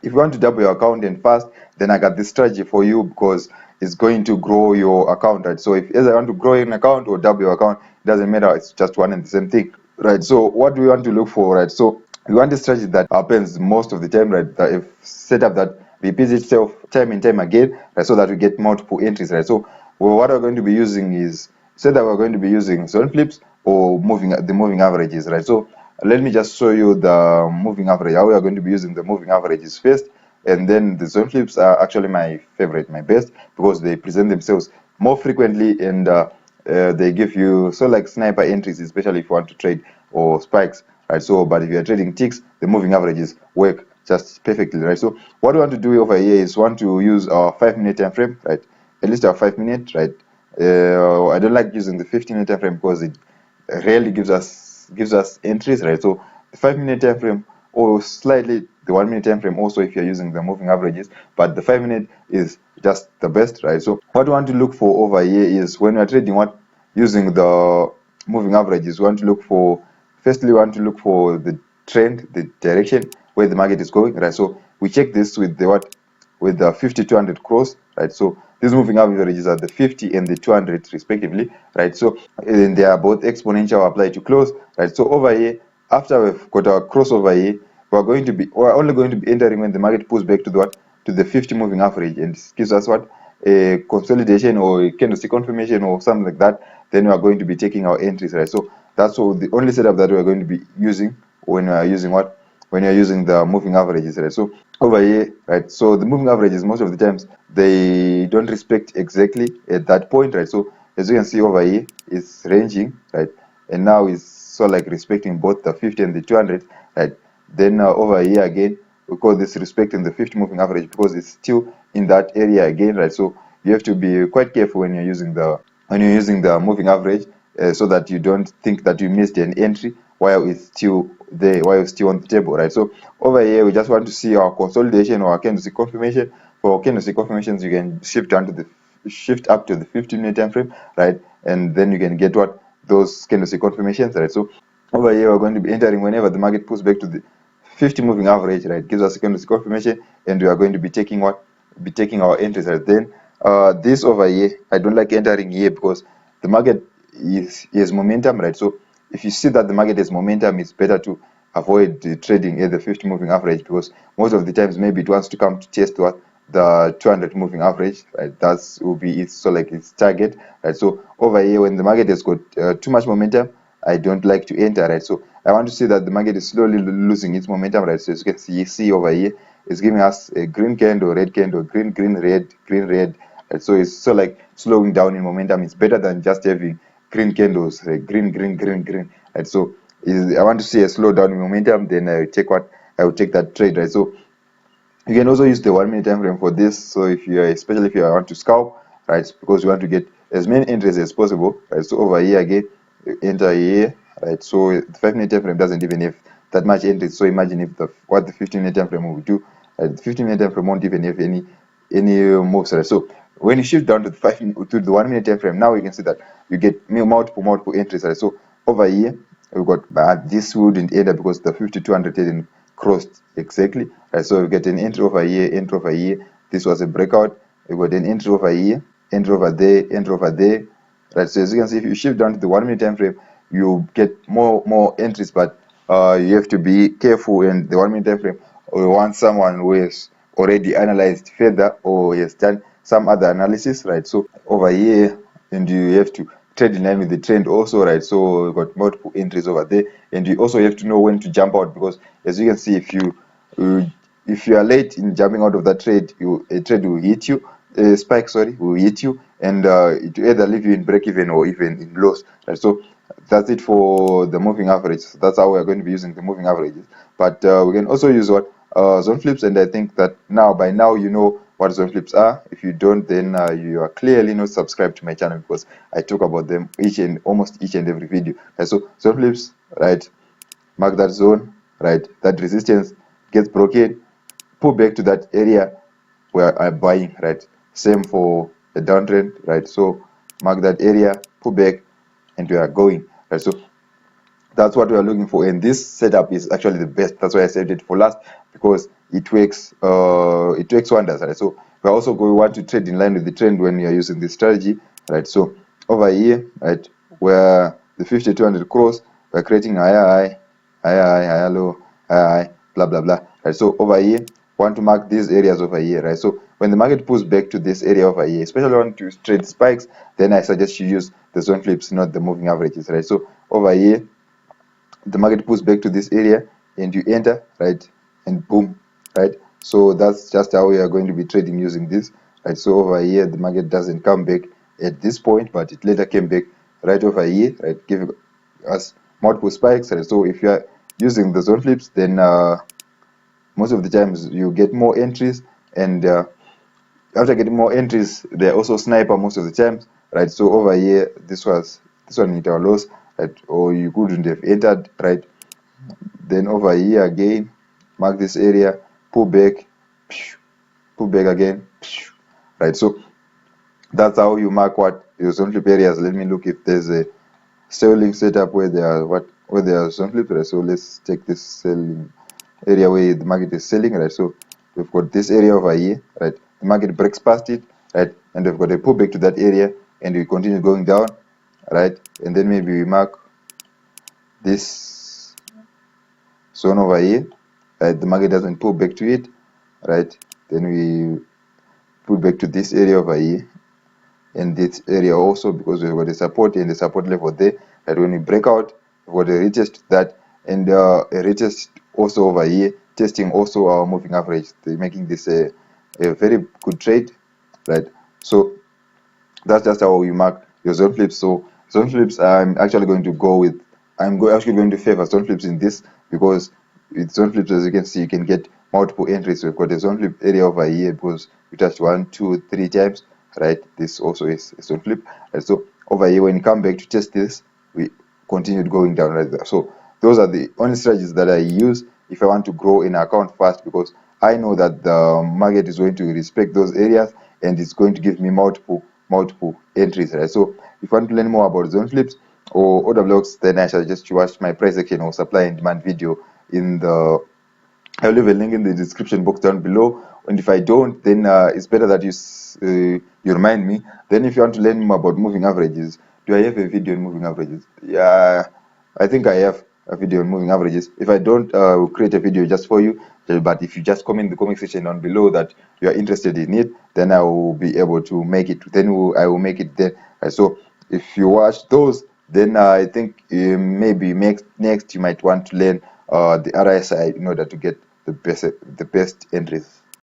if you want to double your account and fast, then I got this strategy for you, because it's going to grow your account, right? So if either you want to grow an account or double your account, it doesn't matter, it's just one and the same thing, right? So what do we want to look for, right? So we want a strategy that happens most of the time, right? That if setup that repeats itself time and time again, right? So that we get multiple entries, right? So what we're going to be using is, say that we're going to be using zone flips or the moving averages, right? So let me just show you the moving average, how we are going to be using the moving averages first, and then the zone flips are actually my favorite, my best, because they present themselves more frequently, and they give you, so like sniper entries, especially if you want to trade, or spikes, right? So but if you're trading ticks, the moving averages work just perfectly, right? So what we want to do over here is want to use our 5-minute time frame, right? At least our 5 minute, right? I don't like using the 15-minute time frame because it rarely gives us entries, right? So the 5-minute time frame, or slightly the 1-minute time frame also if you're using the moving averages, but the 5-minute is just the best, right? So what we want to look for over here is, when we're trading using the moving averages, we want to look for, firstly we want to look for the trend, the direction where the market is going, right? So we check this with the 50 200 cross, right? So these moving averages are the 50 and the 200 respectively, right? So and they are both exponential applied to close, right? So over here, after we've got our crossover here, we're only going to be entering when the market pulls back to the 50 moving average, and it gives us a consolidation or a candlestick confirmation or something like that. Then we are going to be taking our entries, right? So that's all, the only setup that we're going to be using when we are using when you're using the moving averages, right? So over here, right? So the moving averages, most of the times, they don't respect exactly at that point, right? So as you can see over here, it's ranging, right? And now it's so like respecting both the 50 and the 200, right? Then over here again, we call this respecting the 50 moving average, because it's still in that area again, right? So you have to be quite careful when you're using the moving average, so that you don't think that you missed an entry while it's still there, while it's still on the table, right? So over here, we just want to see our consolidation or our candlestick confirmation. For candlestick confirmations, you can shift up to the 15-minute time frame, right? And then you can get those candlestick confirmations, right? So over here, we're going to be entering whenever the market pulls back to the 50 moving average, right? Gives us a candlestick confirmation, and we are going to be taking our entries, right? Then this over here, I don't like entering here, because the market is momentum, right? So if you see that the market has momentum, it's better to avoid trading at the 50 moving average, because most of the times maybe it wants to come to test the 200 moving average, right? That's will be its target, right? So over here, when the market has got too much momentum, I don't like to enter, right? So I want to see that the market is slowly losing its momentum, right? So as you can see over here, it's giving us a green candle, red candle, green, green, red. And so it's like slowing down in momentum. It's better than just having green candles, green, green, green, green. And so I want to see a slowdown in momentum, then I will take that trade, right? So you can also use the 1-minute time frame for this. So especially if you want to scalp, right, because you want to get as many entries as possible, right? So over here again, you enter here, right? So the 5-minute time frame doesn't even have that much entries. So imagine if what the 15-minute time frame will do. The 15-minute time frame won't even have any moves, right? So when you shift down to the 1-minute time frame, now you can see that you get multiple entries, right? So over here we've got this wouldn't enter because the 5200 didn't crossed exactly, right? So we get an entry over here. This was a breakout. We got an entry over here, entry over there, right? So as you can see, if you shift down to the 1-minute time frame, you get more entries, but you have to be careful in the 1-minute time frame. We want someone who has already analyzed further or has done some other analysis, right? So over here, and you have to trade in line with the trend also, right? So we've got multiple entries over there, and you also have to know when to jump out, because as you can see, if you are late in jumping out of that trade, a trade will hit you, a spike, sorry, will hit you, and it will either leave you in break even or even in loss, right? So that's it for the moving average. That's how we're going to be using the moving averages. But we can also use zone flips, and I think that by now you know what zone flips are. If you don't, then you are clearly not subscribed to my channel, because I talk about them almost each and every video. And so zone flips, right? Mark that zone, right? That resistance gets broken, pull back to that area where I'm buying, right? Same for the downtrend, right? So mark that area, pull back, and we are going, right? So That's what we are looking for, and this setup is actually the best. That's why I saved it for last, because it works wonders, right? So we also going want to trade in line with the trend when we are using this strategy, right? So over here, right, where the 5200 cross, we're creating higher high, higher high, higher low, higher high, blah blah blah, right? So over here, want to mark these areas over here, right? So when the market pulls back to this area over here, especially want to trade spikes, then I suggest you use the zone flips, not the moving averages, right? So over here, the market pulls back to this area and you enter, right, and boom, right? So that's just how we are going to be trading using this, right? So over here the market doesn't come back at this point, but it later came back right over here, right, giving us multiple spikes, right? So if you are using the zone flips, then most of the times you get more entries, and after getting more entries, they're also sniper most of the times, right? So over here, this one hit our loss, right? Or you couldn't have entered, right? Then over here again, mark this area, pull back, pull back again, right? So that's how you mark what your zone flip areas. Let me look if there's a selling setup where there are where there are zone flip, right? So let's take this selling area where the market is selling, right? So we've got this area over here, right? The market breaks past it, right? And we've got a pullback to that area, and we continue going down, right? And then maybe we mark this zone over here, right? The market doesn't pull back to it, right? Then we pull back to this area over here, and this area also, because we've got a support and the support level there, that when we break out, we've got a retest that, and a retest also over here, testing also our moving average. They're making this a very good trade, right? So that's just how you mark your zone flips. So zone flips, I'm actually going to go with, actually going to favor zone flips in this, because with zone flips, as you can see, you can get multiple entries. We've got a zone flip area over here because we touched 1, 2, 3 times, right? This also is a zone flip, and so over here when you come back to test this, we continued going down right there. So those are the only strategies that I use if I want to grow an account fast, because I know that the market is going to respect those areas and it's going to give me multiple entries, right? So if you want to learn more about zone flips or order blocks, then I suggest you watch my price action or supply and demand video in the, I'll leave a link in the description box down below. And if I don't, then it's better that you remind me. Then if you want to learn more about moving averages, do I have a video on moving averages? Yeah, I think I have a video on moving averages. If I don't, I'll create a video just for you. But if you just comment in the comment section down below that you are interested in it, then I will be able to make it. Then I will make it there. So if you watch those, then I think maybe next you might want to learn the RSI in order to get the best entries.